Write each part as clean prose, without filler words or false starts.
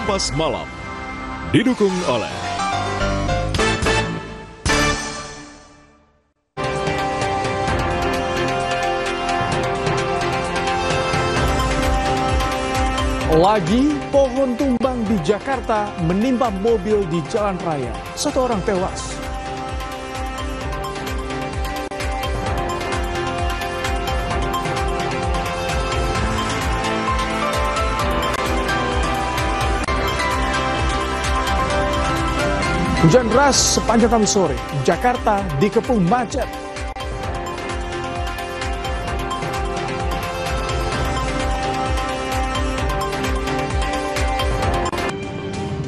Kompas Malam didukung oleh lagi pohon tumbang di Jakarta menimpa mobil di jalan raya. 1 orang tewas. Hujan deras sepanjang Kamis sore, Jakarta dikepung macet.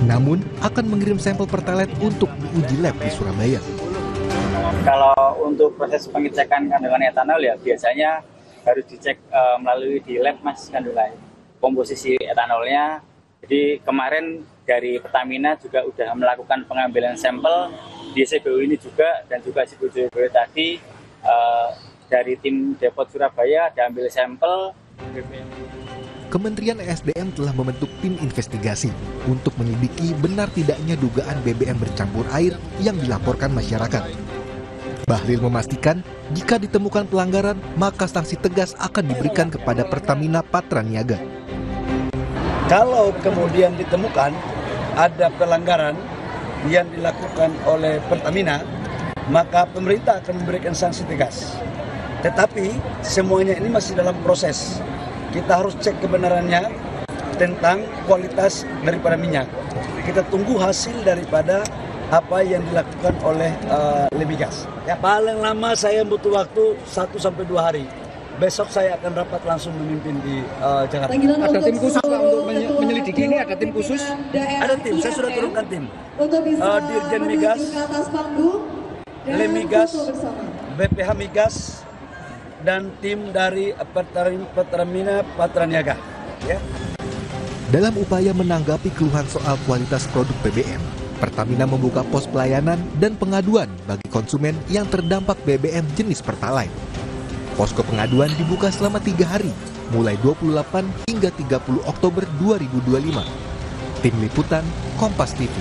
Namun akan mengirim sampel pertalite untuk diuji lab di Surabaya. Kalau untuk proses pengecekan kandungan etanol ya biasanya harus dicek melalui di lab Mas kandungan komposisi etanolnya. Jadi kemarin dari Pertamina juga sudah melakukan pengambilan sampel di SPBU ini juga, dan juga SPBU tadi dari tim Depot Surabaya diambil sampel. Kementerian ESDM telah membentuk tim investigasi untuk menyelidiki benar tidaknya dugaan BBM bercampur air yang dilaporkan masyarakat. Bahlil memastikan jika ditemukan pelanggaran, maka sanksi tegas akan diberikan kepada Pertamina Patraniaga. Kalau kemudian ditemukan ada pelanggaran yang dilakukan oleh Pertamina, maka pemerintah akan memberikan sanksi tegas. Tetapi semuanya ini masih dalam proses. Kita harus cek kebenarannya tentang kualitas daripada minyak. Kita tunggu hasil daripada apa yang dilakukan oleh Lemigas. Ya, paling lama saya butuh waktu 1-2 hari. Besok saya akan rapat langsung memimpin di Jakarta. Ada tim khusus Pak untuk menyelidiki ini? Ada tim khusus? Ada tim, saya sudah turunkan tim. Dirjen Migas, Lemigas, BPH Migas, dan tim dari Pertamina Patraniaga. Ya. Dalam upaya menanggapi keluhan soal kualitas produk BBM, Pertamina membuka pos pelayanan dan pengaduan bagi konsumen yang terdampak BBM jenis Pertalite. Posko pengaduan dibuka selama 3 hari, mulai 28 hingga 30 Oktober 2025. Tim Liputan, Kompas TV.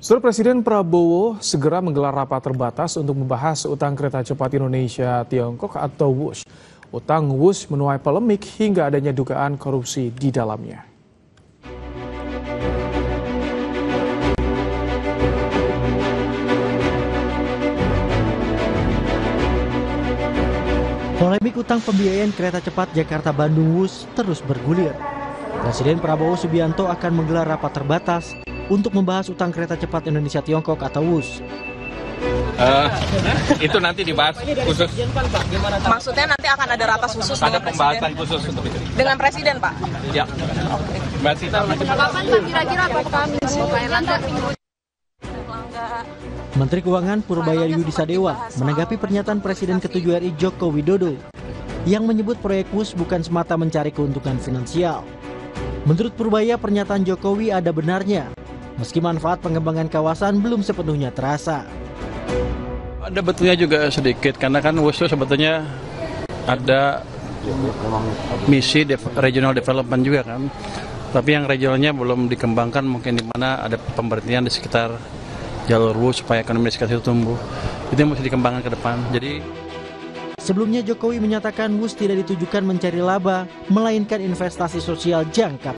Saudara, Presiden Prabowo segera menggelar rapat terbatas untuk membahas utang kereta cepat Indonesia-Tiongkok atau WUS. Utang WUS menuai polemik hingga adanya dugaan korupsi di dalamnya. Polemik utang pembiayaan kereta cepat Jakarta-Bandung WUS terus bergulir. Presiden Prabowo Subianto akan menggelar rapat terbatas untuk membahas utang kereta cepat Indonesia-Tiongkok atau WUS. Itu nanti dibahas khusus. Maksudnya nanti akan ada rapat khusus ada dengan pembahasan Presiden? Khusus untuk itu. Dengan Presiden, Pak? Ya. Oke. Mbak Sita, Kapan Pak kira-kira Pak Menteri Keuangan Purbaya Yudi Sadewa menanggapi pernyataan Presiden ke-7 RI Joko Widodo yang menyebut proyek WUS bukan semata mencari keuntungan finansial. Menurut Purbaya, pernyataan Jokowi ada benarnya, meski manfaat pengembangan kawasan belum sepenuhnya terasa. ada betulnya juga sedikit, karena kan WUS itu sebetulnya ada misi regional development juga kan. Tapi yang regionalnya belum dikembangkan, mungkin di mana ada pemberhentian di sekitar jalur WUS supaya ekonomi di sekitar itu tumbuh. Itu yang mesti dikembangkan ke depan. Jadi sebelumnya Jokowi menyatakan WUS tidak ditujukan mencari laba, melainkan investasi sosial jangka